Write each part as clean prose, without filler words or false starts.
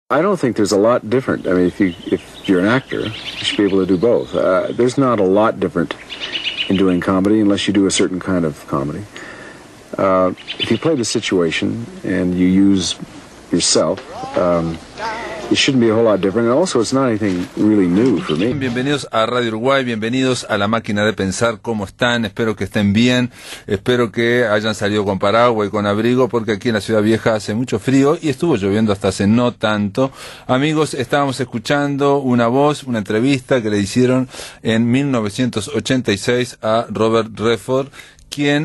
I don't think there's a lot different. I mean, if you're an actor, you should be able to do both. There's not a lot different in doing comedy unless you do a certain kind of comedy. If you play the situation and you use yourself, it shouldn't be a whole lot different. And also, it's not anything really new for me. Bienvenidos a Radio Uruguay, bienvenidos a La Máquina de Pensar. ¿Cómo están? Espero que estén bien, espero que hayan salido con paraguas y con abrigo, porque aquí en la Ciudad Vieja hace mucho frío y estuvo lloviendo hasta hace no tanto. Amigos, estábamos escuchando una voz, una entrevista que le hicieron en 1986 a Robert Redford, quien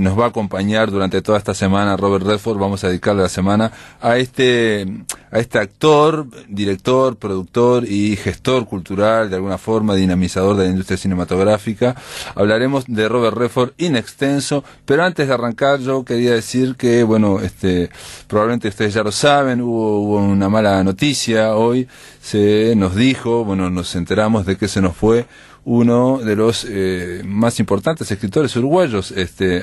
nos va a acompañar durante toda esta semana. Robert Redford, vamos a dedicarle la semana a este actor, director, productor y gestor cultural, de alguna forma dinamizador de la industria cinematográfica. Hablaremos de Robert Redford in extenso, pero antes de arrancar yo quería decir que, bueno, probablemente ustedes ya lo saben, hubo una mala noticia hoy. Se nos dijo, bueno, nos enteramos de que se nos fue uno de los más importantes escritores uruguayos.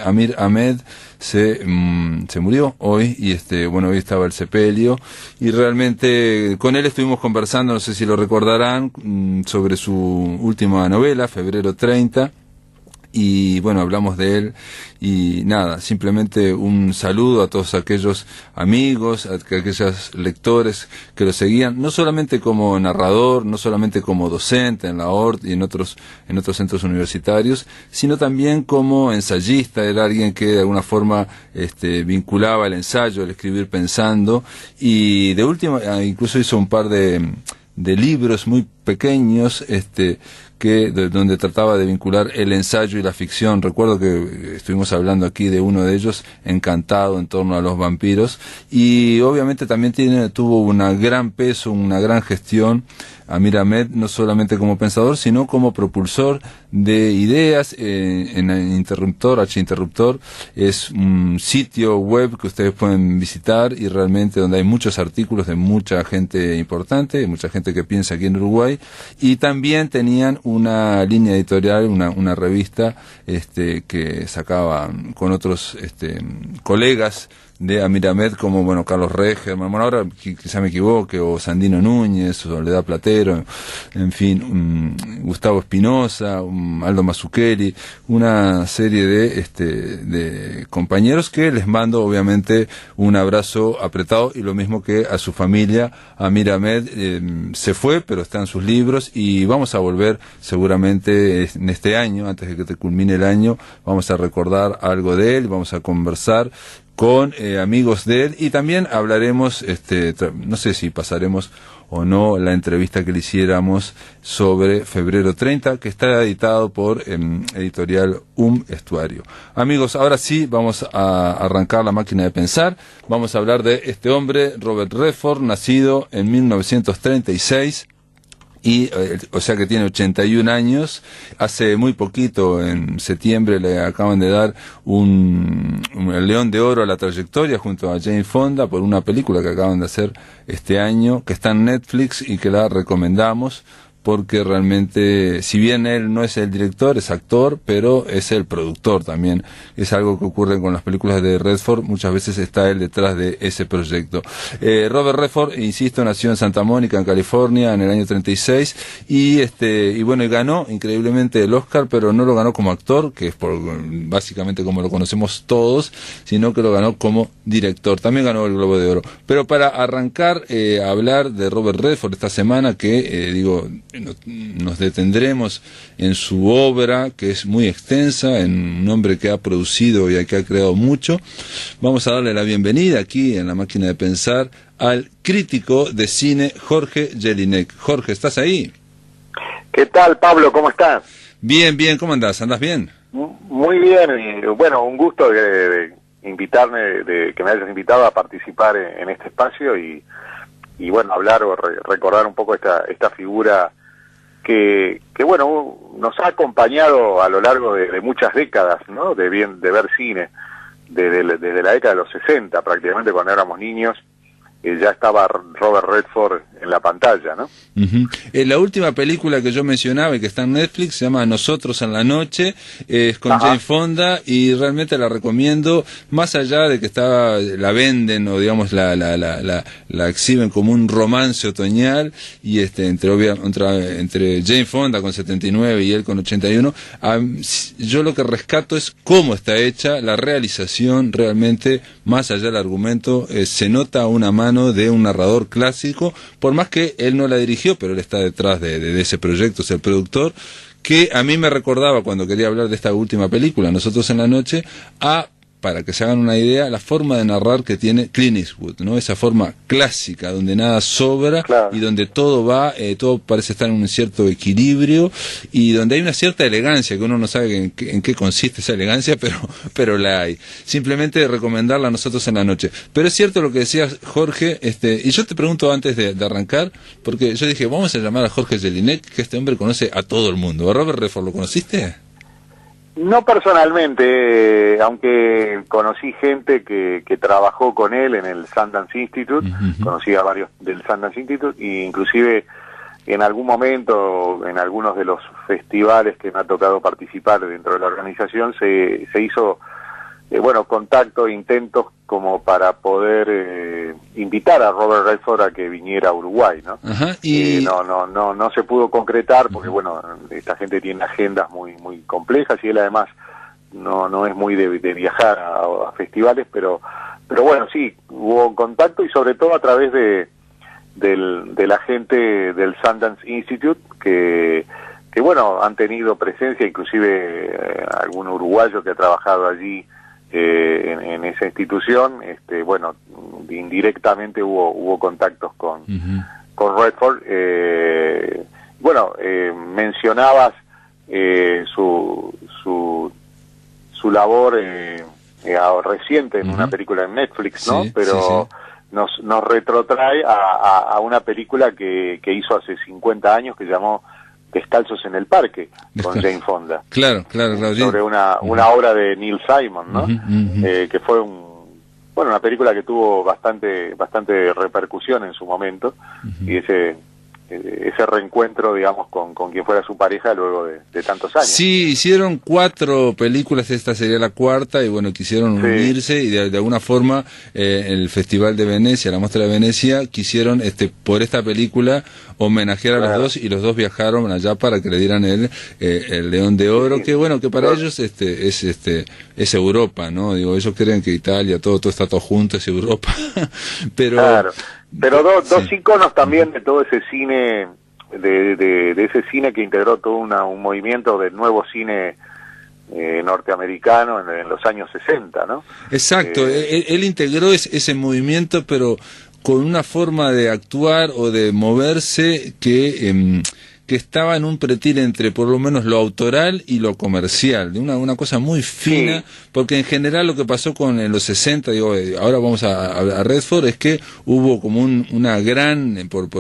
Amir Ahmed se murió hoy y bueno, hoy estaba el sepelio y realmente con él estuvimos conversando, no sé si lo recordarán, sobre su última novela, Febrero 30. Y bueno, hablamos de él y nada, simplemente un saludo a todos aquellos amigos, a aquellos lectores que lo seguían, no solamente como narrador, no solamente como docente en la ORT y en otros centros universitarios, sino también como ensayista. Era alguien que de alguna forma vinculaba el ensayo, el escribir pensando, y de última incluso hizo un par de libros muy pequeños, donde trataba de vincular el ensayo y la ficción. Recuerdo que estuvimos hablando aquí de uno de ellos, Encantado, en torno a los vampiros, y obviamente también tuvo un gran peso, una gran gestión, Amir Ahmed, no solamente como pensador, sino como propulsor de ideas en Interruptor, H-Interruptor. Es un sitio web que ustedes pueden visitar y realmente donde hay muchos artículos de mucha gente importante, mucha gente que piensa aquí en Uruguay, y también tenían una línea editorial, una revista que sacaba con otros colegas de Amir Ahmed, como, bueno, Carlos Regerman, bueno, ahora quizá me equivoque, o Sandino Núñez, o Soledad Platero, en fin, Gustavo Espinosa, Aldo Mazzucchelli, una serie de compañeros que les mando obviamente un abrazo apretado, y lo mismo que a su familia. Amir Ahmed se fue, pero está en sus libros, y vamos a volver seguramente en este año, antes de que culmine el año, vamos a recordar algo de él, vamos a conversar con amigos de él, y también hablaremos, no sé si pasaremos o no la entrevista que le hiciéramos sobre Febrero 30, que está editado por editorial Estuario. Amigos, ahora sí vamos a arrancar La Máquina de Pensar. Vamos a hablar de este hombre, Robert Redford, nacido en 1936. O sea que tiene 81 años. Hace muy poquito, en septiembre, le acaban de dar un León de Oro a la trayectoria junto a Jane Fonda por una película que acaban de hacer este año, que está en Netflix y que la recomendamos, porque realmente, si bien él no es el director, es actor, pero es el productor también. Es algo que ocurre con las películas de Redford, muchas veces está él detrás de ese proyecto. Robert Redford, insisto, nació en Santa Mónica, en California, en el año 36, y bueno, y ganó increíblemente el Oscar, pero no lo ganó como actor, que es básicamente como lo conocemos todos, sino que lo ganó como director. También ganó el Globo de Oro. Pero para arrancar a hablar de Robert Redford esta semana, que nos detendremos en su obra, que es muy extensa, en un hombre que ha producido y que ha creado mucho. Vamos a darle la bienvenida aquí en La Máquina de Pensar al crítico de cine Jorge Jelinek. Jorge, ¿estás ahí? ¿Qué tal, Pablo? ¿Cómo estás? Bien, bien, ¿cómo andás? ¿Andás bien? Muy bien, y bueno, un gusto de invitarme, que me hayas invitado a participar en este espacio y bueno, hablar o recordar un poco esta figura que bueno, nos ha acompañado a lo largo de muchas décadas, ¿no? De ver cine, desde la década de los 60, prácticamente, cuando éramos niños. Ya estaba Robert Redford en la pantalla, ¿no? La última película que yo mencionaba y que está en Netflix se llama Nosotros en la Noche, es con Jane Fonda, y realmente la recomiendo, más allá de que la venden o digamos la exhiben como un romance otoñal, y entre Jane Fonda con 79 y él con 81, yo lo que rescato es cómo está hecha, la realización realmente, más allá del argumento, se nota una mano de un narrador clásico, por más que él no la dirigió, pero él está detrás de ese proyecto, es el productor, que a mí me recordaba, cuando quería hablar de esta última película, Nosotros en la Noche, para que se hagan una idea, la forma de narrar que tiene Clint Eastwood, ¿no? Esa forma clásica, donde nada sobra, claro, y donde todo todo parece estar en un cierto equilibrio, y donde hay una cierta elegancia, que uno no sabe en qué consiste esa elegancia, pero la hay. Simplemente recomendarla a Nosotros en la Noche. Pero es cierto lo que decía Jorge, y yo te pregunto antes de arrancar, porque yo dije, vamos a llamar a Jorge Jelinek, que este hombre conoce a todo el mundo. ¿A Robert Redford lo conociste? No personalmente, aunque conocí gente que trabajó con él en el Sundance Institute, conocí a varios del Sundance Institute, e inclusive en algún momento, en algunos de los festivales que me ha tocado participar dentro de la organización, se hizo, contacto, intentos como para poder invitar a Robert Redford a que viniera a Uruguay, ¿no? No se pudo concretar porque, esta gente tiene agendas muy complejas, y él además no es muy de viajar a festivales, pero bueno, sí, hubo contacto, y sobre todo a través de la gente del Sundance Institute, que han tenido presencia, inclusive algún uruguayo que ha trabajado allí en esa institución, indirectamente hubo contactos con Redford. Mencionabas su labor reciente en una película en Netflix, ¿no? Sí, pero sí. Nos retrotrae a una película que hizo hace 50 años, que llamó Descalzos en el Parque, con Jane Fonda. Claro. Sobre una obra de Neil Simon, ¿no? Que fue una película que tuvo bastante repercusión en su momento, y ese reencuentro, digamos, con quien fuera su pareja luego de tantos años. Sí, hicieron 4 películas, esta sería la cuarta, y quisieron unirse, y de alguna forma el Festival de Venecia, la Muestra de Venecia, quisieron por esta película homenajear a los dos, y los dos viajaron allá para que le dieran el León de Oro, que para ellos es Europa, ¿no? Digo, ellos creen que Italia, todo está todo junto, es Europa. Pero claro. Pero dos íconos también de todo ese cine, de ese cine que integró todo un movimiento del nuevo cine norteamericano en los años 60, ¿no? Exacto, él integró ese movimiento, pero con una forma de actuar o de moverse que estaba en un pretil entre por lo menos lo autoral y lo comercial, de una cosa muy fina, porque en general lo que pasó en los 60, ahora vamos a Redford, es que hubo como una gran, por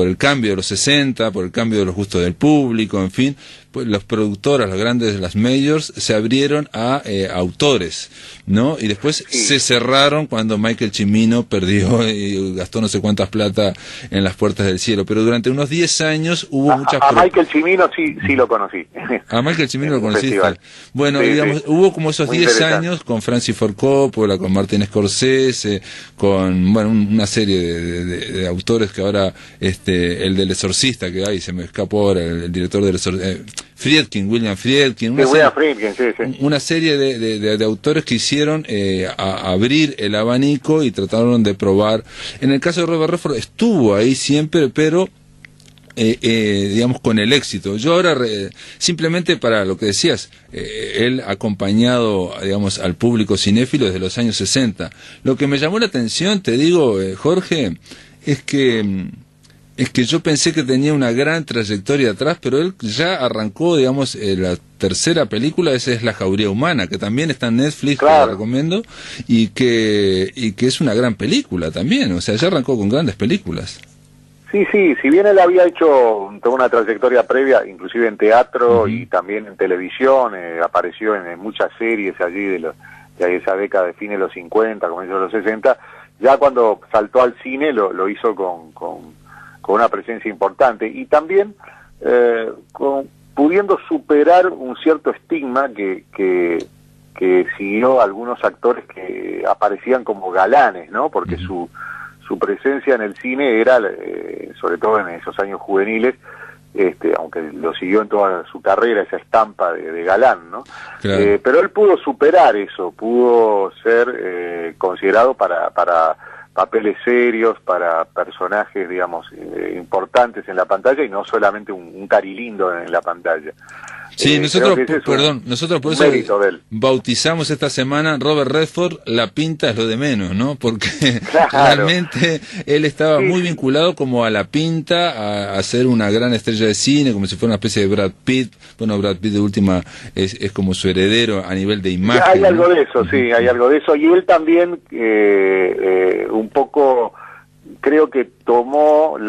el cambio de los 60, por el cambio de los gustos del público, en fin, pues las productoras, las majors, se abrieron a autores, ¿no? Y después se cerraron cuando Michael Cimino perdió y gastó no sé cuántas plata en Las Puertas del Cielo, pero durante unos 10 años hubo muchas... A Michael Cimino sí lo conocí. A Michael Cimino lo conociste. Festival. Bueno, hubo como esos 10 años con Francis Ford Coppola, con Martin Scorsese, con una serie de autores que ahora, el del Exorcista, que se me escapó ahora, el director del Exorcista, William Friedkin, una serie de autores que hicieron abrir el abanico y trataron de probar. En el caso de Robert Redford estuvo ahí siempre, pero digamos con el éxito. Yo ahora simplemente para lo que decías, él ha acompañado, digamos, al público cinéfilo desde los años 60. Lo que me llamó la atención, te digo, Jorge, es que yo pensé que tenía una gran trayectoria atrás, pero él ya arrancó, digamos, la tercera película, esa es La Jauría Humana, que también está en Netflix, claro, que la recomiendo, y que es una gran película también, o sea, ya arrancó con grandes películas. Sí, si bien él había hecho toda una trayectoria previa, inclusive en teatro y también en televisión, apareció en muchas series allí de esa década de fines de los 50, comienzos de los 60, ya cuando saltó al cine lo hizo con una presencia importante, y también pudiendo superar un cierto estigma que siguió algunos actores que aparecían como galanes, ¿no? Porque su presencia en el cine era, sobre todo en esos años juveniles, aunque lo siguió en toda su carrera, esa estampa de galán, ¿no? Claro. Pero él pudo superar eso, pudo ser considerado para papeles serios, para personajes, digamos, importantes en la pantalla, y no solamente un carilindo en la pantalla. Sí, nosotros, perdón, nosotros por eso bautizamos esta semana Robert Redford, la pinta es lo de menos, ¿no? Porque claro, realmente él estaba muy vinculado como a la pinta, a ser una gran estrella de cine, como si fuera una especie de Brad Pitt. Bueno, Brad Pitt de última es como su heredero a nivel de imagen. Hay algo de eso, sí, hay algo de eso, y él también un poco creo que tomó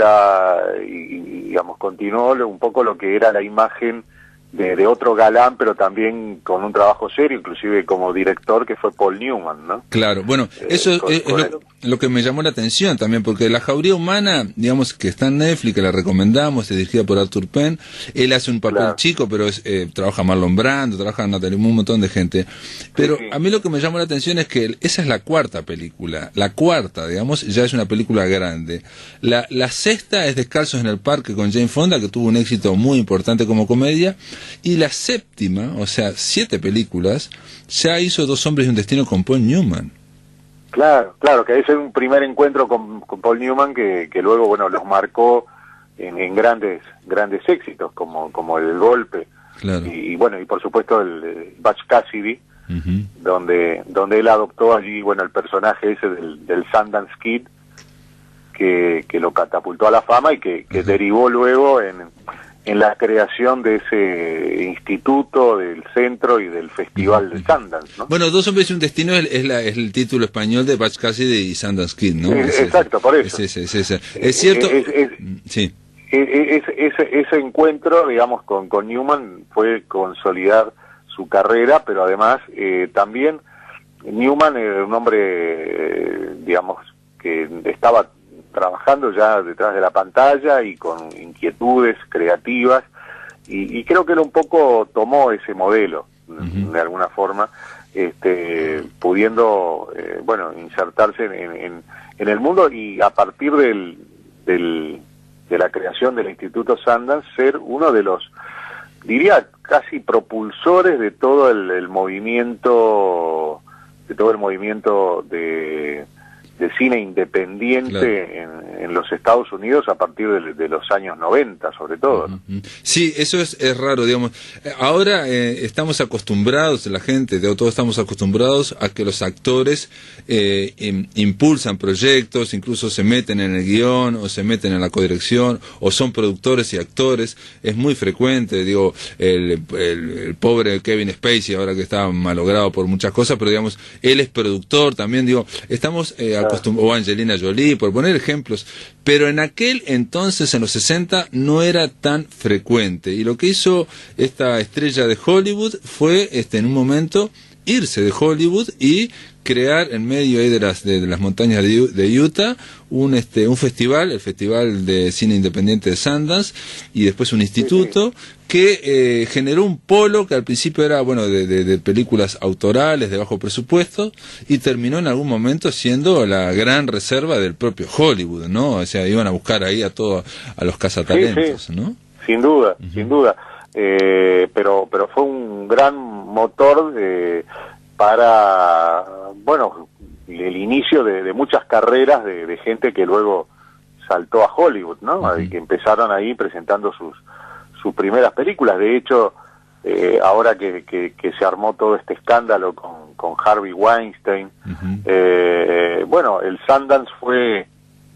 y digamos, continuó un poco lo que era la imagen de otro galán, pero también con un trabajo serio, inclusive como director, que fue Paul Newman, ¿no? Claro, bueno, eso es lo que me llamó la atención también, porque La Jauría Humana, digamos, que está en Netflix, que la recomendamos, es dirigida por Arthur Penn, él hace un papel chico, pero trabaja Marlon Brando, trabaja Natalie, un montón de gente, pero a mí lo que me llamó la atención es que esa es la cuarta película, la cuarta, digamos, ya es una película grande. La sexta es Descalzos en el Parque con Jane Fonda, que tuvo un éxito muy importante como comedia, y la séptima, o sea, 7 películas, ya hizo Dos hombres y un destino con Paul Newman. Claro, que ese es un primer encuentro con Paul Newman que luego, bueno, los marcó en grandes éxitos, como El Golpe, claro. y bueno, y por supuesto el Butch Cassidy, donde él adoptó allí, bueno, el personaje ese del Sundance Kid, que lo catapultó a la fama y que derivó luego en la creación de ese instituto, del centro y del festival de Sundance, ¿no? Bueno, Dos hombres y un destino es el título español de Butch Cassidy y Sundance Kid, ¿no? Exacto, por eso. Es cierto. Sí. Ese encuentro, digamos, con Newman fue consolidar su carrera, pero además también Newman era un hombre, digamos, que estaba trabajando ya detrás de la pantalla y con inquietudes creativas, y creo que él un poco tomó ese modelo, de alguna forma, pudiendo, bueno, insertarse en el mundo, y a partir de la creación del Instituto Sundance ser uno de los, diría, casi propulsores de todo el movimiento, de cine independiente, claro, en los Estados Unidos a partir de los años 90, sobre todo, ¿no? Sí, eso es raro, digamos. Ahora estamos acostumbrados, la gente, todos estamos acostumbrados a que los actores impulsan proyectos, incluso se meten en el guión, o se meten en la codirección, o son productores y actores. Es muy frecuente, digo, el pobre Kevin Spacey, ahora que está malogrado por muchas cosas, pero digamos, él es productor también, digo, estamos o Angelina Jolie, por poner ejemplos, pero en aquel entonces, en los 60, no era tan frecuente, y lo que hizo esta estrella de Hollywood fue, en un momento, irse de Hollywood y crear en medio ahí de las montañas de Utah un festival, el Festival de Cine Independiente de Sundance, y después un instituto que generó un polo que al principio era, bueno, de películas autorales de bajo presupuesto, y terminó en algún momento siendo la gran reserva del propio Hollywood, ¿no? O sea, iban a buscar ahí a los cazatalentos, ¿no? Sin duda, sin duda. Pero fue un gran motor para, bueno, el inicio de muchas carreras de gente que luego saltó a Hollywood, ¿no? Y que empezaron ahí presentando sus primeras películas. De hecho, ahora que se armó todo este escándalo con Harvey Weinstein, bueno, el Sundance fue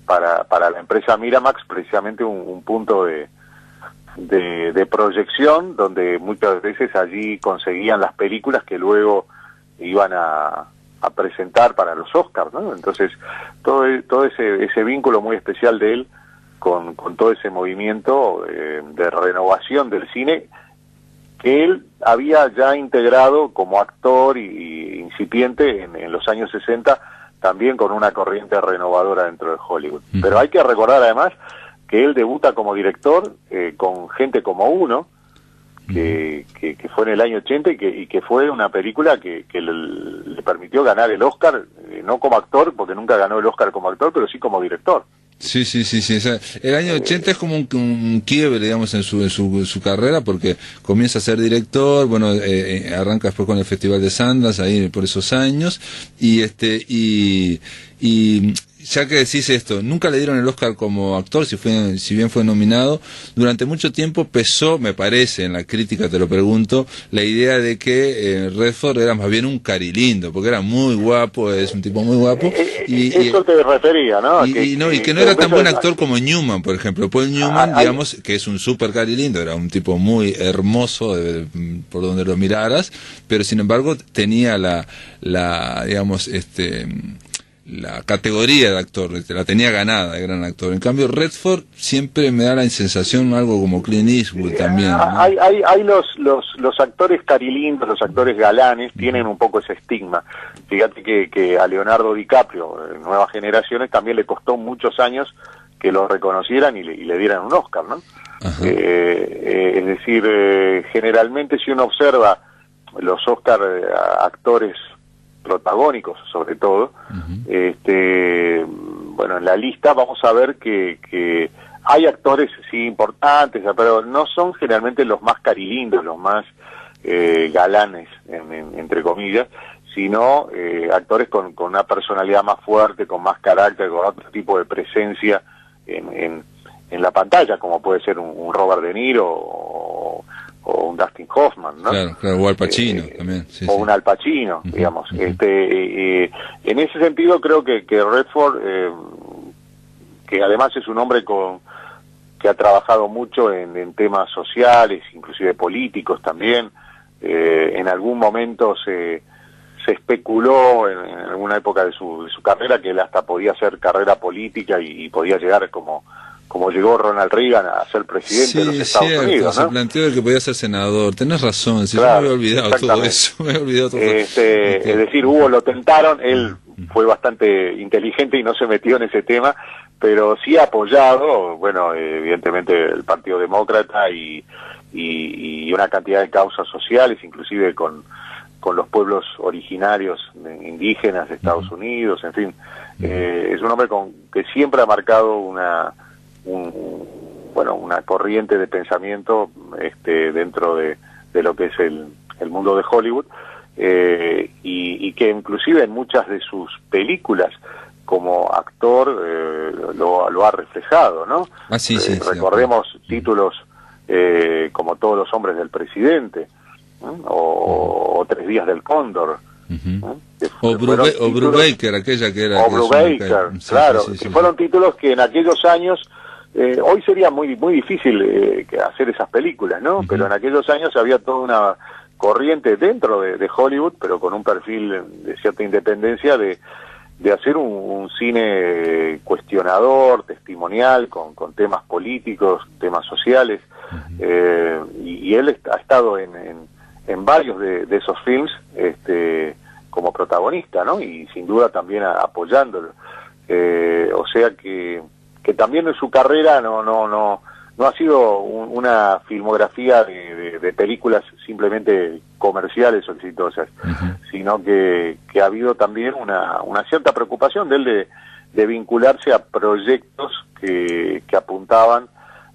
para la empresa Miramax precisamente un punto de proyección, donde muchas veces allí conseguían las películas que luego iban a presentar para los Oscars, ¿no? Entonces todo ese vínculo muy especial de él con todo ese movimiento de renovación del cine que él había ya integrado como actor y incipiente en los años 60, también con una corriente renovadora dentro de Hollywood. Pero hay que recordar además que él debuta como director con Gente como uno, que fue en el año 80 y que fue una película que le permitió ganar el Oscar, no como actor, porque nunca ganó el Oscar como actor, pero sí como director. Sí. O sea, el año 80 es como un quiebre, digamos, en su carrera, porque comienza a ser director, bueno, arranca después con el Festival de Sundance, ahí por esos años, y ya que decís esto, nunca le dieron el Oscar como actor, si bien fue nominado. Durante mucho tiempo pesó, me parece, en la crítica, te lo pregunto, la idea de que Redford era más bien un carilindo, porque era muy guapo, es un tipo muy guapo. Eso te refería, ¿no? Y que no era tan buen actor como Newman, por ejemplo. Paul Newman, digamos, que es un súper carilindo, era un tipo muy hermoso por donde lo miraras, pero sin embargo tenía digamos, la categoría de actor, la tenía ganada de gran actor. En cambio, Redford siempre me da la sensación algo como Clint Eastwood también, ¿no? Hay los actores carilindos, los actores galanes, tienen un poco ese estigma. Fíjate que a Leonardo DiCaprio, nuevas generaciones, también le costó muchos años que lo reconocieran y le dieran un Oscar, ¿no? Es decir, generalmente si uno observa los Oscar actores protagónicos, sobre todo, bueno, en la lista vamos a ver que hay actores sí importantes, pero no son generalmente los más carilindos, los más galanes, entre comillas, sino actores con una personalidad más fuerte, con más carácter, con otro tipo de presencia en la pantalla, como puede ser un Robert De Niro o un Dustin Hoffman, ¿no? Claro, o Al Pacino también. Sí, o un Al Pacino, digamos. En ese sentido creo que Redford, que además es un hombre que ha trabajado mucho en temas sociales, inclusive políticos también, en algún momento se especuló en alguna época de su carrera que él hasta podía hacer carrera política y podía llegar como llegó Ronald Reagan a ser presidente de los Estados Unidos, ¿no? Se planteó de que podía ser senador. Tenés razón, si claro, yo me había olvidado todo eso. Es decir, lo tentaron, él fue bastante inteligente y no se metió en ese tema, pero sí ha apoyado, bueno, evidentemente el Partido Demócrata y una cantidad de causas sociales, inclusive con los pueblos originarios indígenas de Estados Unidos, en fin. Es un hombre que siempre ha marcado una corriente de pensamiento dentro de lo que es el mundo de Hollywood, y que inclusive en muchas de sus películas como actor lo ha reflejado, ¿no? Sí, recordemos títulos como Todos los hombres del presidente, o 3 días del cóndor, o Brubaker, aquella que era... O Brubaker, claro, que fueron títulos que en aquellos años... hoy sería muy difícil hacer esas películas, ¿no? Pero en aquellos años había toda una corriente dentro de Hollywood, pero con un perfil de cierta independencia de hacer un cine cuestionador, testimonial, con temas políticos, temas sociales, y él ha estado en varios de esos films como protagonista, ¿no? Y sin duda también apoyándolo. O sea que también en su carrera no ha sido una filmografía de películas simplemente comerciales o exitosas, sino que ha habido también una cierta preocupación de él de vincularse a proyectos que apuntaban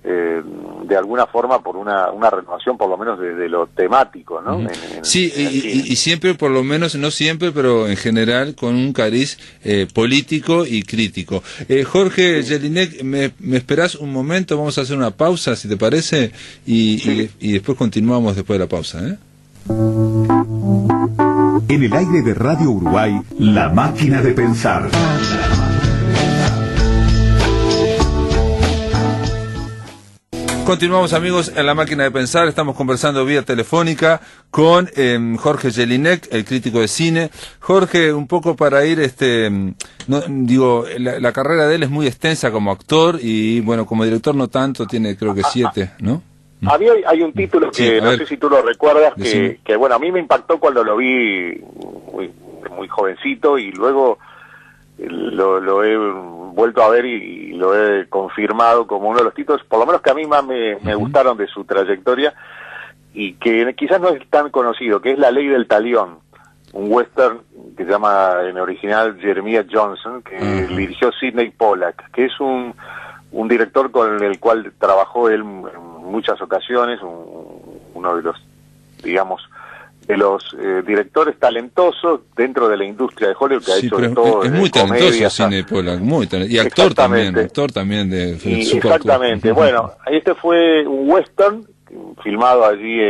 de alguna forma por una renovación, por lo menos de lo temático, ¿no? Y siempre, por lo menos, no siempre, pero en general, con un cariz político y crítico. Jorge Jelinek, ¿me esperás un momento? Vamos a hacer una pausa, si te parece, y después continuamos después de la pausa, ¿eh? En el aire de Radio Uruguay, La Máquina de Pensar. Continuamos, amigos, en La Máquina de Pensar. Estamos conversando vía telefónica con Jorge Jelinek, el crítico de cine. Jorge, un poco para ir, la carrera de él es muy extensa como actor y, bueno, como director no tanto, tiene creo que 7, ¿no? Hay un título que no sé si tú lo recuerdas, que bueno, a mí me impactó cuando lo vi muy jovencito y luego lo he vuelto a ver y lo he confirmado como uno de los títulos, por lo menos que a mí más me gustaron de su trayectoria, y que quizás no es tan conocido, que es La Ley del Talión, un western que se llama en original Jeremiah Johnson, que dirigió Sidney Pollack, que es un director con el cual trabajó él en muchas ocasiones, uno de los, digamos, de los directores talentosos dentro de la industria de Hollywood, que ha hecho de todo. Es muy talentoso Sidney Pollack, y actor también de exactamente. Bueno, este fue un western filmado allí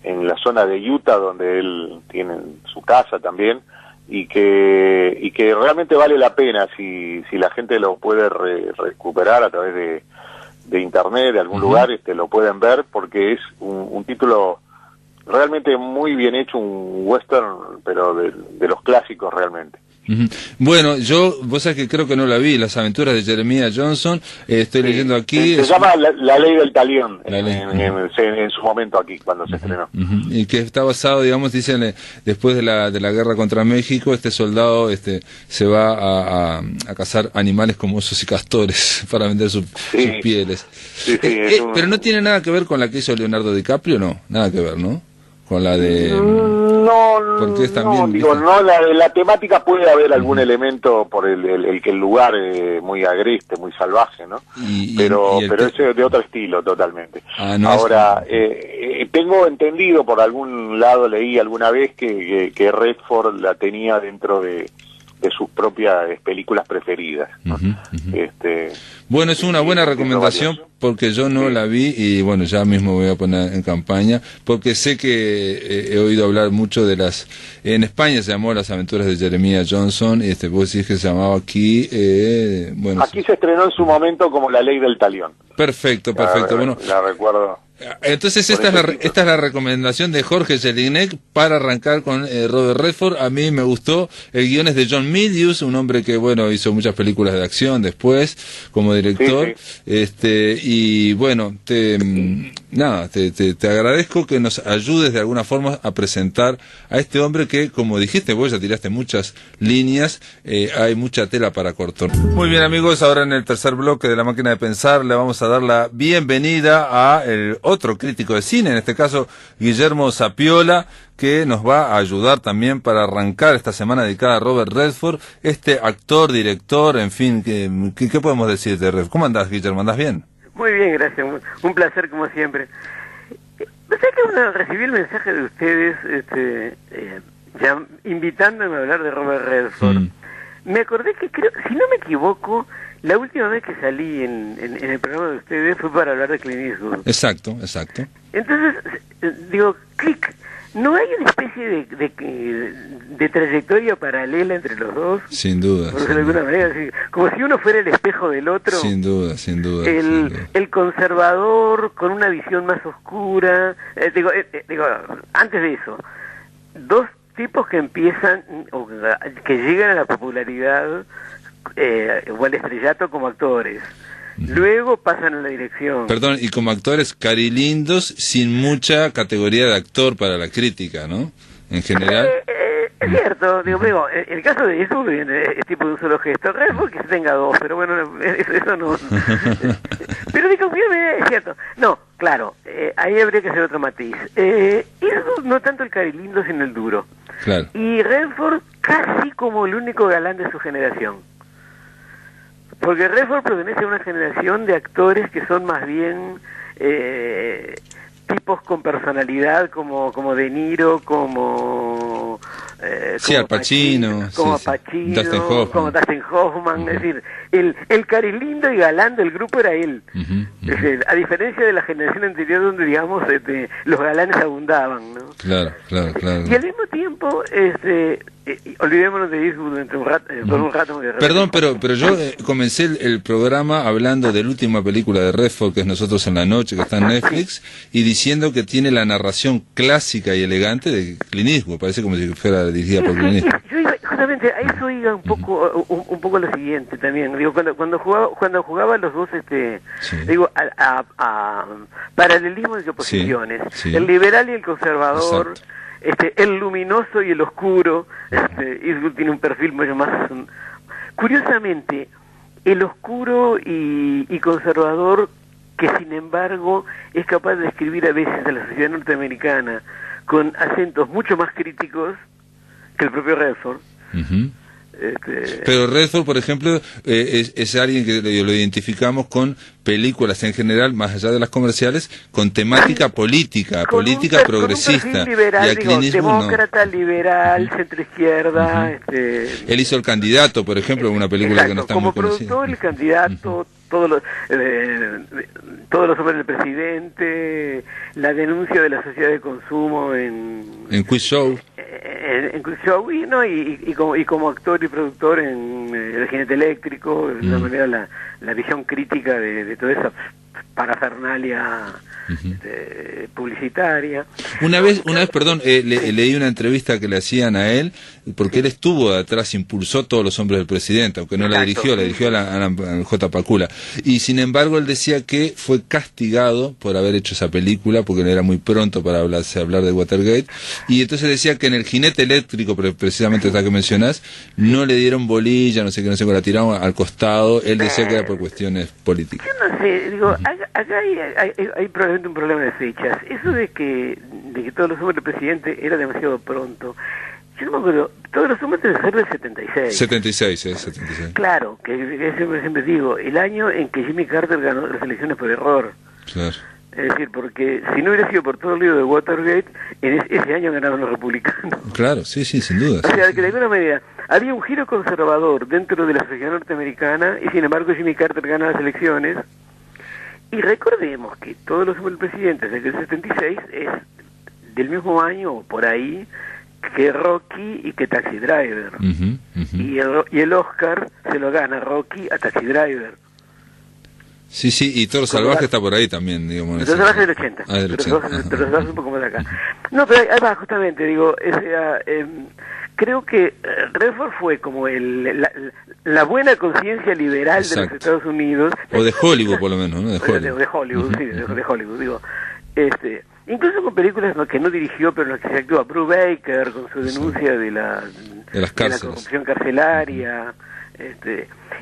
en la zona de Utah, donde él tiene su casa también, y que realmente vale la pena si la gente lo puede recuperar a través de internet, de algún lugar, lo pueden ver, porque es un título realmente muy bien hecho, un western, pero de los clásicos realmente. Bueno, vos sabés que creo que no la vi, Las aventuras de Jeremiah Johnson, estoy leyendo aquí. Se llama la Ley del Talión, en su momento aquí, cuando se estrenó. Y que está basado, digamos, dicen, después de la guerra contra México, este soldado se va a cazar animales como osos y castores para vender sus pieles. Pero no tiene nada que ver con la que hizo Leonardo DiCaprio, ¿no? Nada que ver, ¿no? Con la de... porque es también, la temática puede haber algún elemento por el lugar muy agreste, muy salvaje, ¿no? Pero es de otro estilo totalmente. Ahora, tengo entendido, por algún lado leí alguna vez que Redford la tenía dentro de sus propias películas preferidas, ¿no? Bueno, es una buena recomendación, porque yo no la vi, y bueno, ya mismo voy a poner en campaña, porque sé que he oído hablar mucho de en España se llamó Las aventuras de Jeremiah Johnson, vos decís que se llamaba aquí, aquí se estrenó en su momento como La Ley del Talión. Perfecto. Bueno, la recuerdo. Entonces esta es la recomendación de Jorge Jelinek para arrancar con Robert Redford. A mí me gustó. El guion es de John Milius, un hombre que hizo muchas películas de acción después como director. Y bueno, te agradezco que nos ayudes de alguna forma a presentar a este hombre que, como dijiste, vos ya tiraste muchas líneas, hay mucha tela para cortar. Muy bien, amigos, ahora en el tercer bloque de La Máquina de Pensar le vamos a dar la bienvenida a el otro crítico de cine, en este caso Guillermo Zapiola, que nos va a ayudar también para arrancar esta semana dedicada a Robert Redford, este actor, director, en fin, ¿qué podemos decir de Redford? ¿Cómo andás, Guillermo? ¿Andás bien? Muy bien, gracias, un placer como siempre. ¿No sé que cuando recibí el mensaje de ustedes ya invitándome a hablar de Robert Redford, me acordé que creo, si no me equivoco, la última vez que salí en el programa de ustedes fue para hablar de Clint Eastwood. Exacto. Entonces, digo, clic, ¿no hay una especie de trayectoria paralela entre los dos? Sin duda. Por de alguna manera, así, como si uno fuera el espejo del otro. Sin duda. El conservador con una visión más oscura. Digo, antes de eso, dos tipos que empiezan, o que llegan a la popularidad o al estrellato como actores. Luego pasan a la dirección. Perdón, y como actores carilindos sin mucha categoría de actor para la crítica, ¿no? En general. Es cierto, digo, el caso de eso es tipo de un solo gesto. Redford que se tenga dos, pero bueno, eso no. Pero digo, es cierto. No, claro, ahí habría que hacer otro matiz. Eso no tanto el carilindo, sino el duro. Claro. Y Redford casi como el único galán de su generación. Porque Redford pertenece a una generación de actores que son más bien tipos con personalidad, como De Niro, como Al Pacino, como Dustin Hoffman, es decir, el carilindo y galán del grupo era él. Es decir, a diferencia de la generación anterior donde, digamos, los galanes abundaban, ¿no? Claro. Y al mismo tiempo, olvidémonos de Eastwood por un rato. Perdón, pero yo comencé el programa hablando de la última película de Redford, que es Nosotros en la Noche, que está en Netflix, y diciendo que tiene la narración clásica y elegante de Clint Eastwood. Parece como si fuera dirigida por Clint Eastwood. Yo iba, justamente a eso iba un poco lo siguiente también. Digo, cuando jugaba los dos, digo, a paralelismo de oposiciones, el liberal y el conservador. Exacto. El luminoso y el oscuro, Eastwood tiene un perfil mucho curiosamente, el oscuro y conservador que sin embargo es capaz de describir a veces a la sociedad norteamericana con acentos mucho más críticos que el propio Redford. Pero Redford, por ejemplo, es alguien que lo identificamos con películas en general, más allá de las comerciales, con temática política, política progresista. Con un liberal, y a Clint Eastwood demócrata, liberal, centro-izquierda. Él hizo El Candidato, por ejemplo, una película que no está muy conocida. Como productor, El Candidato, todos los hombres del presidente, la denuncia de la sociedad de consumo en Quiz Show. En Quiz Show, y como actor y productor en El Jinete Eléctrico, de una manera la visión crítica de toda esa parafernalia publicitaria. Una vez, perdón, leí una entrevista que le hacían a él, porque él estuvo atrás, impulsó Todos los hombres del presidente, aunque no la dirigió a J. Pacula. Y sin embargo él decía que fue castigado por haber hecho esa película, porque era muy pronto para hablar de Watergate, y entonces decía que en El Jinete Eléctrico, precisamente esta que mencionás, no le dieron bolilla, no sé qué, la tiraron al costado. Él decía que era por cuestiones políticas. Yo no sé, digo, acá hay probablemente un problema de fechas. Eso de que Todos los hombres del presidente era demasiado pronto. Yo no me acuerdo, Todos los hombres debe ser del 76. 76. Claro, que siempre digo, el año en que Jimmy Carter ganó las elecciones por error. Claro. Es decir, porque si no hubiera sido por todo el lío de Watergate, ese año ganaron los republicanos. Claro, sí, sin duda. O sea, que de alguna manera había un giro conservador dentro de la sociedad norteamericana y sin embargo Jimmy Carter gana las elecciones. Y recordemos que Todos los hombres del presidente desde el 76 es del mismo año o por ahí que Rocky y que Taxi Driver. Y el Oscar se lo gana Rocky a Taxi Driver. Sí, y Toro Salvaje está por ahí también, digamos. Toro Salvaje del 80. Del 80. Toro Salvaje un poco más acá. No, pero ahí va, justamente, digo, creo que Redford fue como la buena conciencia liberal de los Estados Unidos. O de Hollywood, por lo menos, ¿no? De Hollywood, sí, de Hollywood, digo. Incluso con películas que no dirigió, pero en las que se actúa Bruce Baker, con su denuncia de la corrupción carcelaria.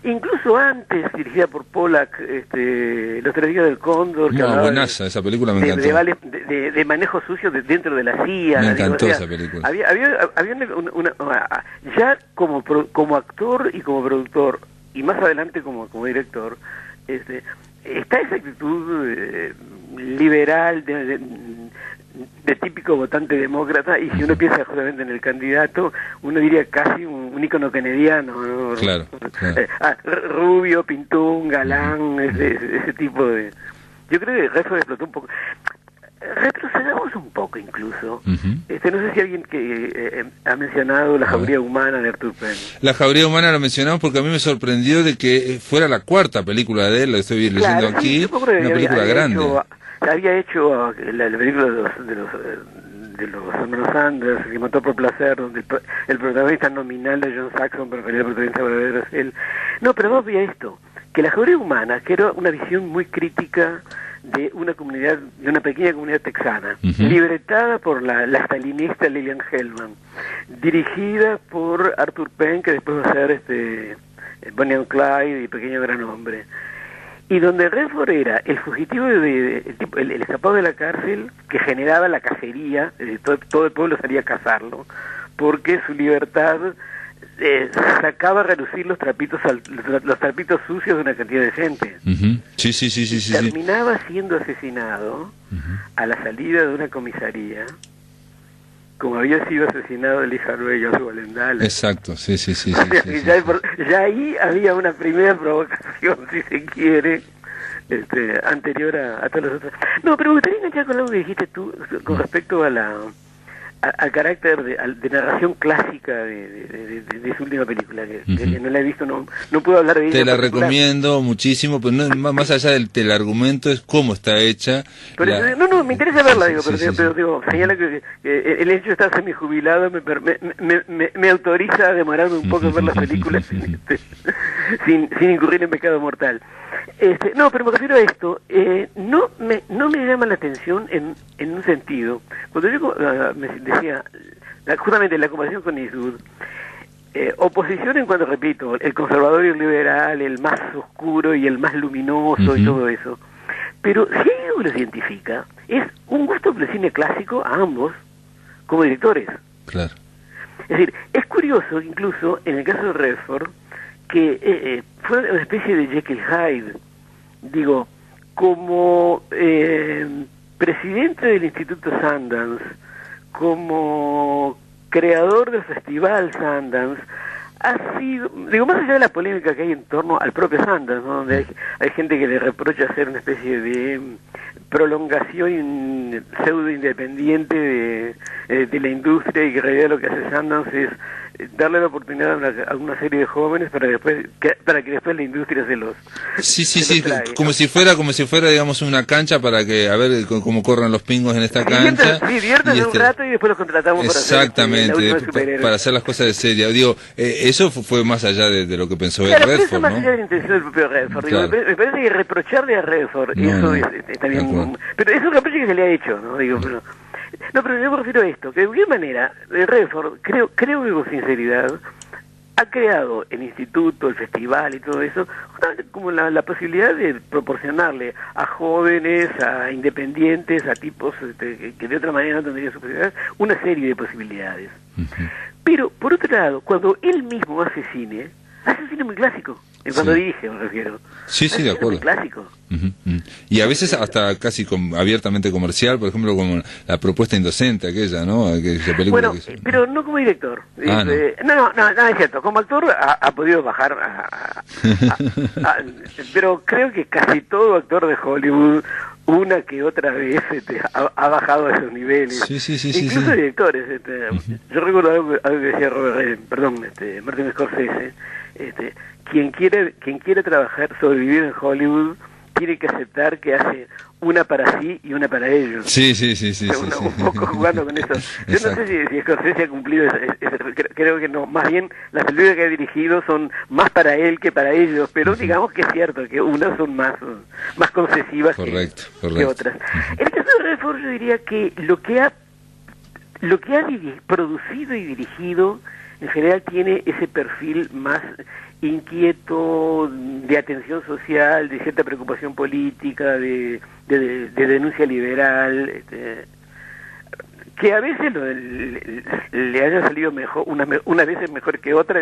Incluso antes, dirigida por Pollack, Los Tres Días del Cóndor, que buenaza, esa película me encantó. De manejo sucio dentro de la CIA. Me encantó esa película. Había ya como actor y como productor, y más adelante como director, está esa actitud liberal de típico votante demócrata, y si uno piensa justamente en El Candidato, uno diría casi un ícono kennediano, ¿no? Claro. Rubio, pintón, galán, ese tipo de... Yo creo que Redford explotó un poco. Retrocedamos un poco incluso. No sé si alguien que ha mencionado La Jauría Humana de Arthur Penn. La Jauría Humana lo mencionamos porque a mí me sorprendió de que fuera la cuarta película de él, lo estoy leyendo aquí, una película grande. Había hecho la película de los hermanos Sanders, que mató por placer, donde el protagonista nominal de John Saxon, pero en realidad el protagonista verdadero es él. No, pero vos veía esto, que La Jauría Humana, que era una visión muy crítica de una comunidad, de una pequeña comunidad texana, libretada por la stalinista Lillian Hellman, dirigida por Arthur Penn, que después va a ser Bonnie and Clyde y Pequeño Gran Hombre, y donde Redford era el fugitivo el escapado de la cárcel, que generaba la cacería, todo el pueblo salía a cazarlo, porque su libertad sacaba a relucir los trapitos sucios de una cantidad de gente. Sí. Terminaba siendo asesinado a la salida de una comisaría, como había sido asesinado Lee Harvey Joseph Walendale. Exacto, sí. Ya ahí había una primera provocación, si se quiere, anterior a todas las otras. No, pero me gustaría enganchar con algo que dijiste tú con respecto al carácter de narración clásica de su última película, que no la he visto, no puedo hablar de ella. Te la recomiendo muchísimo, pero no, más allá del argumento es cómo está hecha. Pero, no, me interesa verla, pero digo, señala que el hecho de estar semijubilado me autoriza a demorarme un poco en ver las películas sin incurrir en pecado mortal. No, pero me refiero a esto, no me llama la atención en un sentido. Cuando yo me decía, justamente la comparación con Eastwood, oposición en cuanto, repito, el conservador y el liberal, el más oscuro y el más luminoso y todo eso. Pero si hay algo que los identifica, es un gusto por el cine clásico a ambos como directores. Claro. Es decir, es curioso, incluso en el caso de Redford, que fue una especie de Jekyll Hyde, digo, como presidente del Instituto Sundance, como creador del Festival Sundance, ha sido, digo, más allá de la polémica que hay en torno al propio Sundance, ¿no? Donde hay gente que le reprocha hacer una especie de prolongación pseudo independiente de la industria, y que en realidad lo que hace Sundance es darle la oportunidad a una serie de jóvenes para que después la industria se los traiga. como si fuera digamos una cancha para que a ver cómo corren los pingos en esta cancha. Diviértanse un rato y después los contratamos para hacer las cosas de seria. Digo, eso fue más allá de lo que pensó Redford, más ¿no? allá de la intención del propio Redford. Claro. Digo, me parece que reprocharle a Redford, está bien, pero es un reproche que se le ha hecho, ¿no? Digo, pero yo me refiero a esto, que de alguna manera Redford, creo que con sinceridad, ha creado el instituto, el festival y todo eso, justamente como la posibilidad de proporcionarle a jóvenes, a independientes, a tipos que de otra manera no tendrían su posibilidad, una serie de posibilidades. Pero, por otro lado, cuando él mismo hace un cine muy clásico, en cuando dirige, me refiero. Sí, de acuerdo. Muy clásico. Y a veces hasta casi abiertamente comercial, por ejemplo, como la propuesta indocente aquella, ¿no? Aquella película pero no como director. No, es cierto. Como actor ha podido bajar, pero creo que casi todo actor de Hollywood una que otra vez ha bajado a esos niveles. Incluso directores. Yo recuerdo algo que decía Martin Scorsese. Quien quiere trabajar, sobrevivir en Hollywood, tiene que aceptar que hace una para sí y una para ellos. Sí. Un poco jugando con eso. Yo no sé si Scorsese ha cumplido creo que no. Más bien, las películas que ha dirigido son más para él que para ellos, pero digamos que es cierto que unas son más concesivas que otras. En el caso de Redford, yo diría que lo que ha producido y dirigido en general tiene ese perfil más inquieto, de atención social, de cierta preocupación política, de denuncia liberal, que a veces le haya salido mejor, una vez es mejor que otra,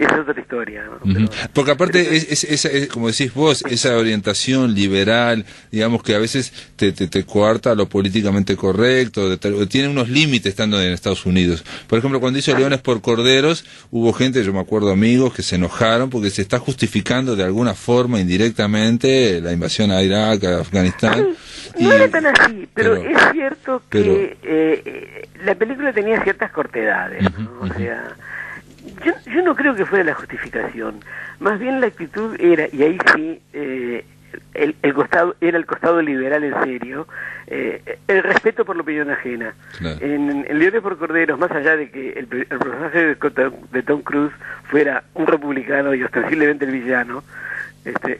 es otra historia, ¿no? Porque aparte es como decís vos, esa orientación liberal, digamos que a veces te coarta lo políticamente correcto, tiene unos límites estando en Estados Unidos. Por ejemplo, cuando hizo Leones por Corderos, hubo gente, yo me acuerdo amigos, que se enojaron porque se está justificando de alguna forma indirectamente la invasión a Irak, a Afganistán. No era tan así, pero es cierto que la película tenía ciertas cortedades, ¿no? O sea, yo no creo que fuera la justificación. Más bien la actitud era, y ahí sí, el costado liberal en serio, el respeto por la opinión ajena. Claro. En Leones por Corderos, más allá de que el personaje de Tom Cruise fuera un republicano y ostensiblemente el villano,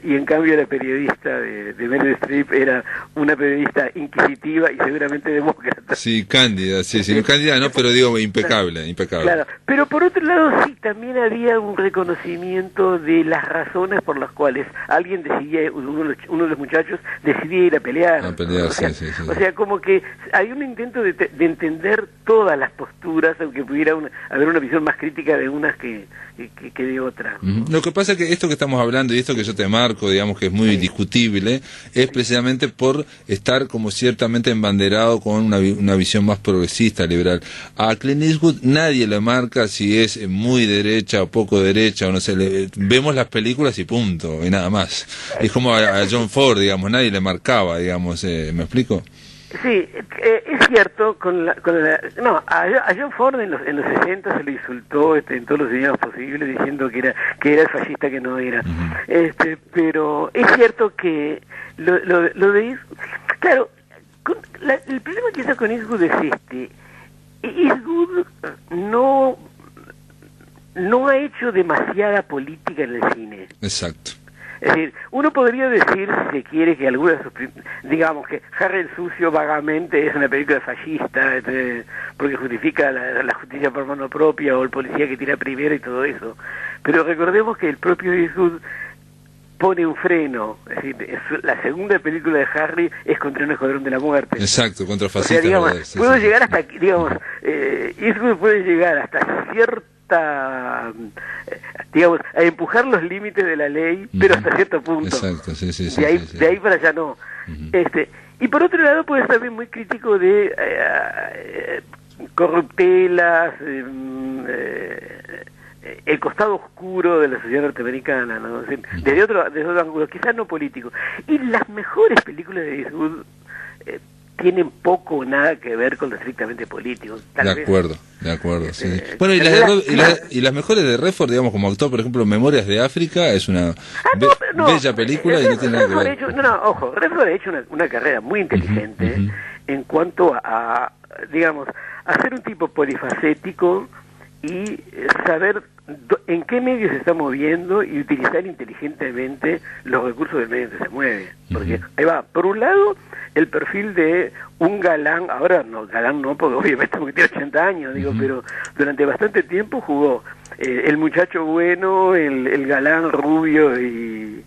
y en cambio la periodista de Meryl Streep era una periodista inquisitiva y seguramente demócrata. Sí, cándida, cándida no, pero digo impecable. Claro, pero por otro lado sí, también había un reconocimiento de las razones por las cuales alguien decidía, uno de los muchachos decidía ir a pelear. O sea, como que hay un intento de entender todas las posturas, aunque pudiera haber una visión más crítica de unas que de otras. Lo que pasa es que esto que estamos hablando y esto que yo te marco, digamos que es muy discutible, es precisamente por estar como ciertamente embanderado con una visión más progresista, liberal. A Clint Eastwood nadie le marca si es muy derecha o poco derecha, o no sé, vemos las películas y punto, y nada más. Es como a John Ford, digamos, nadie le marcaba, digamos, ¿me explico? Sí, es cierto, a John Ford en los 60 se le insultó en todos los idiomas posibles diciendo que era el fascista que no era. Pero es cierto que lo de Eastwood, claro, el problema que está con Eastwood es Eastwood no ha hecho demasiada política en el cine. Exacto. Es decir, uno podría decir, si se quiere, que alguna de sus digamos que Harry el Sucio vagamente es una película fascista, porque justifica la justicia por mano propia o el policía que tira primero y todo eso. Pero recordemos que el propio Eastwood pone un freno, es decir, la segunda película de Harry es contra un escuadrón de la muerte. Exacto, contra O sea, fascistas. digamos, ¿verdad? Sí, puedo sí. llegar hasta, digamos, Eastwood puede llegar hasta cierta, digamos, a empujar los límites de la ley, pero hasta cierto punto. Exacto, sí, sí, sí. De ahí, sí, sí. de ahí para allá no. Y por otro lado puede ser también muy crítico de corruptelas, el costado oscuro de la sociedad norteamericana, ¿no? Desde otro ángulo, quizás no político. Y las mejores películas de Eastwood tienen poco o nada que ver con lo estrictamente político. Tal De vez. acuerdo, sí. Bueno, y las mejores de Redford, digamos, como actor, por ejemplo, Memorias de África, es una bella película y no tiene nada que ver. Ojo, Redford ha hecho una carrera muy inteligente en cuanto a, digamos, a ser un tipo polifacético y saber en qué medio se está moviendo y utilizar inteligentemente los recursos del medio en que se mueve. Porque ahí va, por un lado, el perfil de un galán, ahora no, galán no, porque obviamente porque tiene 80 años, digo, pero durante bastante tiempo jugó el muchacho bueno, el galán rubio y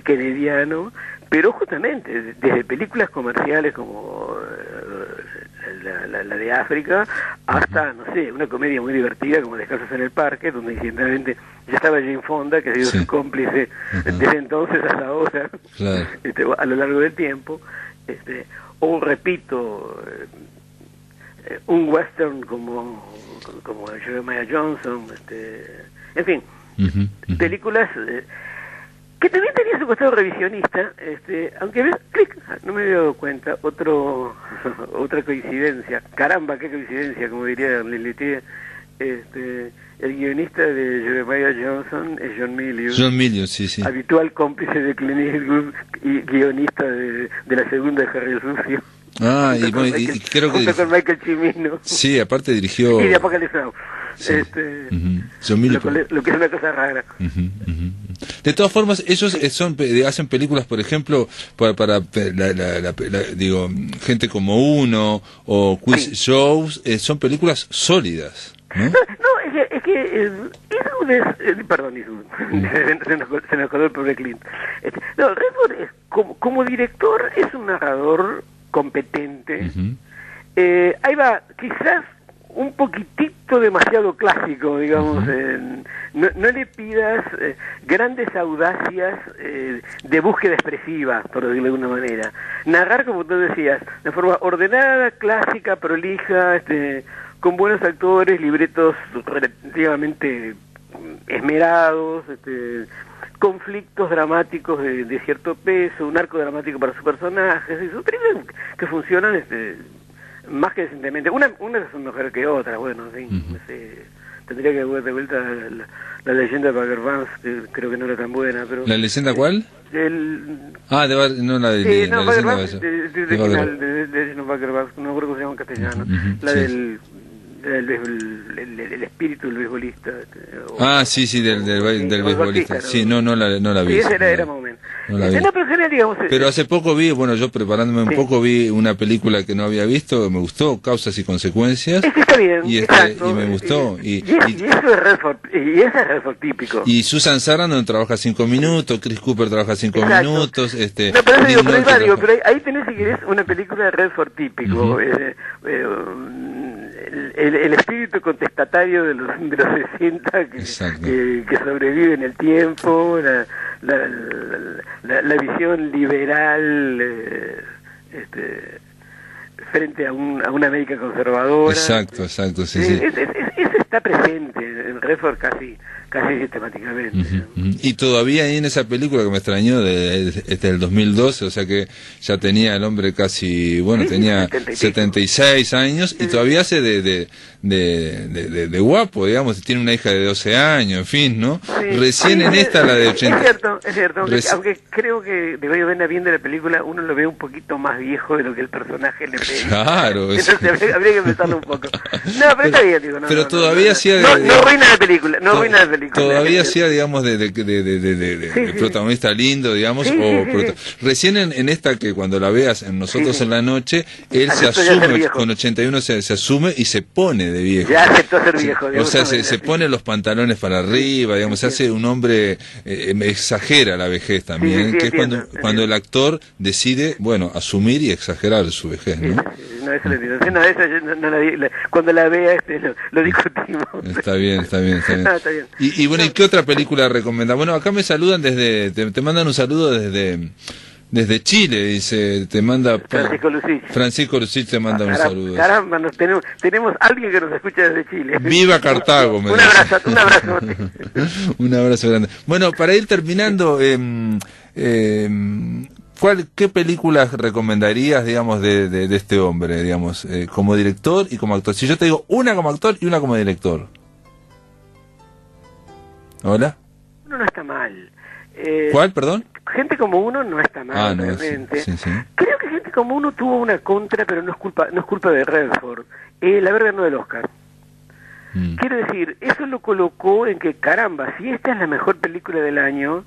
kennediano, pero justamente desde películas comerciales como la de África hasta, no sé, una comedia muy divertida como Descalzos en el Parque, donde incidentalmente ya estaba Jane Fonda, que ha sido su cómplice desde entonces hasta ahora, Claro. A lo largo del tiempo, o repito, un western como Jeremiah Johnson, en fin, películas que también tenía su costado revisionista, aunque ves, clic, no me había dado cuenta, otra coincidencia, caramba, qué coincidencia, como diría Lelutier, el guionista de Jeremiah Johnson es John Milius. John Milius, sí. Habitual cómplice de Clint Eastwood y guionista de la segunda de Harry el Sucio. Ah, y creo que junto con Michael Cimino. Sí, aparte dirigió. Y de Apocalypse Now. Sí. John Milius. Lo que es una cosa rara. De todas formas, ellos hacen películas, por ejemplo, para digo, Gente como Uno o Quiz Shows, son películas sólidas, ¿no? No, es que Eastwood es, perdón, Eastwood, se nos acordó el pobre Clint. Redford es, como director, es un narrador competente. Ahí va, quizás un poquitito demasiado clásico, digamos. No le pidas grandes audacias de búsqueda expresiva, por decirlo de alguna manera. Narrar, como tú decías, de forma ordenada, clásica, prolija, con buenos actores, libretos relativamente esmerados, conflictos dramáticos de cierto peso, un arco dramático para sus personajes, y son películas que funcionan más que decentemente. Una es mejor que otra, bueno, en fin, no sé, tendría que ver de vuelta la leyenda de Bagger Vance, que creo que no era tan buena, pero... ¿La leyenda cuál? No, la de... sí, no, Bagger la Vance, de Bagger Vance, no recuerdo cómo se llama en castellano, la del... El espíritu del beisbolista. Sí, del beisbolista. ¿no? Sí, no la vi. Sí, esa era más o menos. No la vi. Pero en general, digamos... Pero hace poco vi, bueno, yo preparándome un poco, vi una película que no había visto, me gustó, Causas y Consecuencias. Está bien, y exacto. me gustó. Y eso es Redford, y ese es Redford típico. Y Susan Sarandon trabaja 5 minutos, Chris Cooper trabaja 5 minutos. No, pero ahí tenés, si querés, una película de Redford típico. El espíritu contestatario de los 60 que sobrevive en el tiempo, la visión liberal frente a una América conservadora. Exacto, sí. Eso está presente en Redford casi sistemáticamente. Y todavía ahí en esa película que me extrañó, del 2012, o sea que ya tenía el hombre casi, bueno, tenía 76 años y todavía hace de guapo, digamos, tiene una hija de 12 años, en fin, ¿no? Recién en esta, la de 80. Es cierto, aunque creo que de ver bien de la película, uno lo ve un poquito más viejo de lo que el personaje le pide. Claro. Entonces habría que pensarlo un poco. No, pero está bien, digo. Pero todavía hacía no arruina la película, no arruina la película. película. Todavía hacía, digamos, de Sí. protagonista lindo, digamos, Sí, o sí. recién en esta que cuando la veas en Nosotros Sí. en la noche, él Ah, se esto ya es ser asume, viejo. con 81 se asume y se pone de viejo. Ya aceptó ser Sí, viejo. o digamos, sea, sí. se pone los pantalones para arriba, digamos, se hace un hombre, exagera la vejez también, Sí, que es entiendo. cuando el actor decide, bueno, asumir y exagerar su vejez, ¿no? No, eso lo entiendo. Sí, no, eso yo no la vi. Cuando la vea, lo discutimos. Está bien, está bien, está bien. Ah, está bien. Y bueno, ¿y qué otra película recomienda? Bueno, acá me saludan te mandan un saludo desde Chile, dice, te manda Francisco Lucich te manda un saludo. Caramba, tenemos alguien que nos escucha desde Chile. Viva Cartago, me Un dice. abrazo. Un abrazo grande. Bueno, para ir terminando, ¿qué películas recomendarías, digamos, de este hombre, digamos, como director y como actor? Si yo te digo una como actor y una como director. ¿Hola? Uno no está mal. ¿Cuál, perdón? Gente como uno no está mal, no, realmente. sí. Creo que Gente como uno tuvo una contra, pero no es culpa de Redford. La verdad no del Oscar. Quiero decir, eso lo colocó en que, caramba, si esta es la mejor película del año,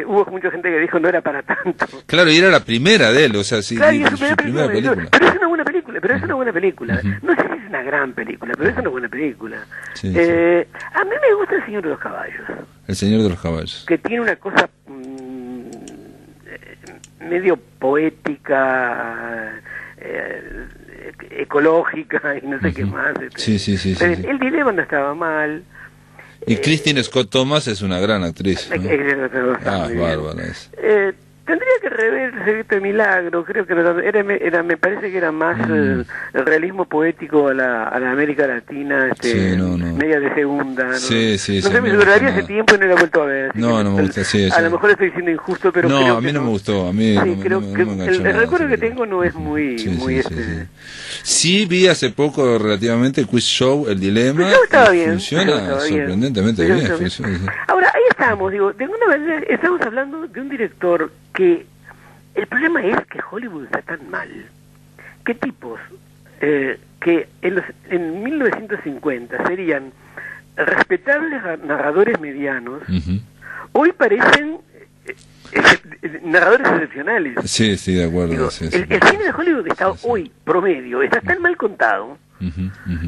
hubo mucha gente que dijo no era para tanto. Claro, y era la primera de él, o sea, sí, Claro, y es su su primera película. Pero es una buena película, No sé si es una gran película, pero es una buena película. Sí. A mí me gusta El Señor de los Caballos, El Señor de los Caballos. que tiene una cosa medio poética, ecológica y no sé qué más. Sí. El dilema no estaba mal. Y Christine Scott Thomas es una gran actriz, ¿no? Bárbara es. Tendría que rever El Secreto de Milagro, creo que me parece que era más el realismo poético a la América Latina, media de segunda. No sé, me duraría ese tiempo y no la he vuelto a ver. No me gusta, sí. A lo mejor estoy siendo injusto, pero no, creo a mí que no me gustó, a mí sí, creo que el recuerdo que tengo tengo no es muy... Sí, vi hace poco relativamente Quiz Show, El Dilema. Quiz Show estaba bien. Funciona sorprendentemente bien. Funciona. Ahora, ahí estamos, digo, de alguna manera estamos hablando de un director que el problema es que Hollywood está tan mal. ¿Qué tipos que en 1950 serían respetables narradores medianos, hoy parecen narradores excepcionales? Sí, de acuerdo. Digo, el cine de Hollywood está hoy, promedio, está tan mal contado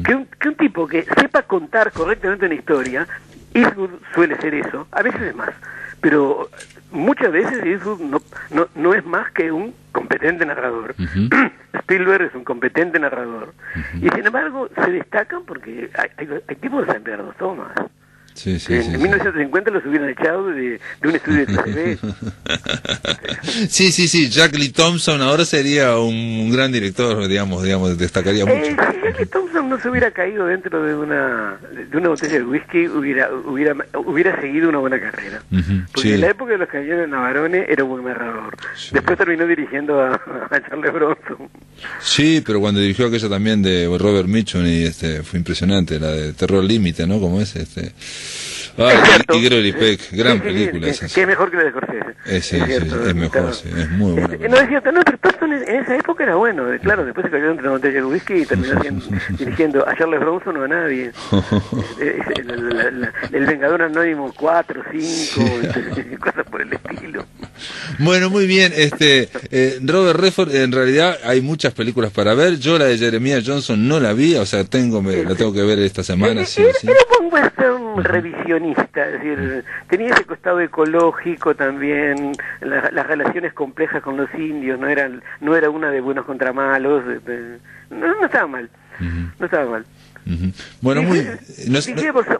que un tipo que sepa contar correctamente una historia, Eastwood suele ser eso, a veces es más, pero muchas veces Eastwood no es más que un competente narrador. Spielberg es un competente narrador. Y sin embargo se destacan porque hay tipos de San Bernardo Thomas. En 1950 los hubieran echado de un estudio de TV. Sí, Jack Lee Thompson ahora sería un gran director, digamos, destacaría mucho. Si Jack Lee Thompson no se hubiera caído dentro de una botella de whisky, hubiera seguido una buena carrera. Porque en la época de los Cañones Navarone era un buen narrador. Después terminó dirigiendo a Charles Bronson. Sí, pero cuando dirigió aquella también de Robert Mitchum y fue impresionante, la de Terror Límite, ¿no? Como es y Gregory Peck, gran película esa. Que es mejor que la de Scorsese. Es mejor, es muy buena. No es cierto, pero Thompson en esa época era bueno, claro, después se cayó entre una botella de whisky y terminó dirigiendo a Charles Bronson o a nadie. El Vengador Anónimo 4, 5, cosas por el estilo. Bueno, muy bien, Robert Redford, en realidad hay muchas películas para ver. Yo la de Jeremiah Johnson no la vi, o sea, la tengo que ver esta semana. Era un western revisionista, es decir, tenía ese costado ecológico también, las relaciones complejas con los indios, no era una de buenos contra malos, no estaba mal, no estaba mal. Bueno,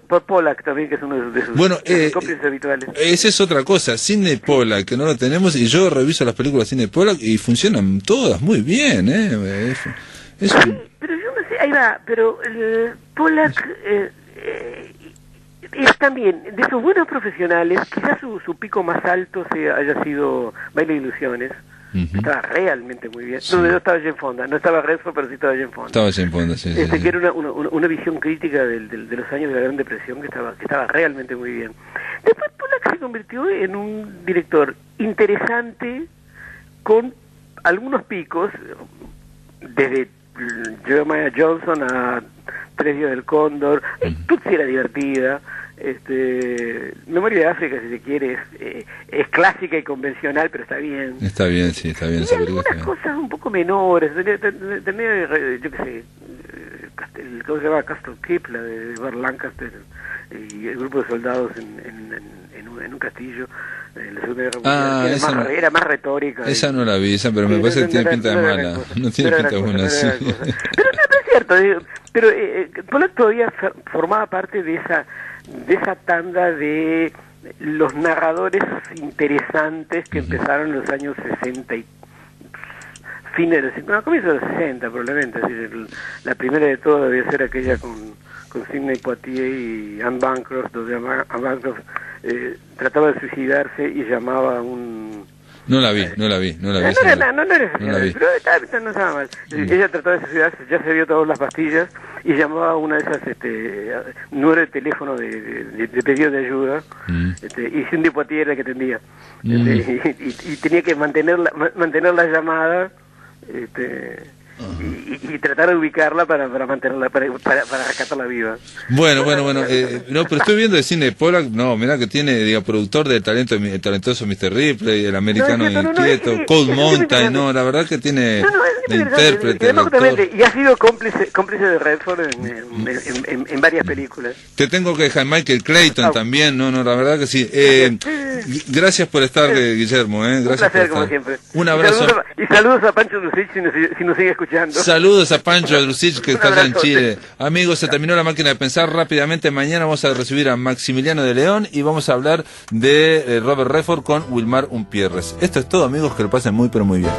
por Pollack también, que es uno de sus cómplices habituales. Esa es otra cosa, Sidney Pollack, que no lo tenemos, y yo reviso las películas de Sidney Pollack y funcionan todas muy bien, Sí, pero yo no sé, ahí va, pero Pollack es también, de sus buenos profesionales, quizás su pico más alto haya sido Baile de Ilusiones. Estaba realmente muy bien. No estaba Jane Fonda, no estaba Redford, pero sí estaba Jane Fonda. Estaba Jane Fonda, sí. Que era una visión crítica de los años de la Gran Depresión que estaba realmente muy bien. Después Pollack se convirtió en un director interesante con algunos picos, desde Jeremiah Johnson a Tres Días del Cóndor. Tutsi era divertida. Memoria de África, si se quiere, es clásica y convencional, pero está bien. Está bien, sí, está bien. Y esa película algunas está bien. cosas un poco menores, también, yo qué sé, ¿cómo se llama? Castle Keep, la de Burt Lancaster, y el grupo de soldados en un castillo, en la Segunda Guerra Mundial, que esa no- era más retórica. Esa no la vi, esa, pero me parece que tiene pinta de mala. No tiene pinta de buena, sí. Pero no es cierto, pero Pollack todavía formaba parte de esa tanda de los narradores interesantes que empezaron en los años 60 y comienzos de los 60 probablemente. Es decir, la primera de todas debía ser aquella con Sidney Poitier y Anne Bancroft, donde Anne Bancroft trataba de suicidarse y llamaba a un... No la vi. No era la vi. pero no estaba mal. Ella trataba de suicidarse, ya se vio todas las pastillas y llamaba a una de esas número de teléfono de pedido de ayuda, y Sidney Poitier era el que atendía, y tenía que mantener la llamada, y tratar de ubicarla para mantenerla, para rescatarla viva. Bueno, no, pero estoy viendo el cine de Pollack, no, mirá que tiene, digo, productor del talentoso Mr. Ripley, el americano inquieto, Cold Mountain, no, la verdad que tiene de intérprete, de actor. Y ha sido cómplice de Redford en varias películas. Te tengo que dejar Michael Clayton también, no, la verdad que sí. Gracias por estar, Guillermo, gracias. Un placer, por como estar. siempre. Un abrazo. Y saludos a Pancho Lucich si nos sigue escuchando. Saludos a Pancho Adrucich, que está allá en abrazo. Chile. Amigos, se terminó La Máquina de Pensar. Rápidamente, mañana vamos a recibir a Maximiliano de León y vamos a hablar de Robert Redford con Wilmar Umpierres. Esto es todo, amigos, que lo pasen muy, pero muy bien.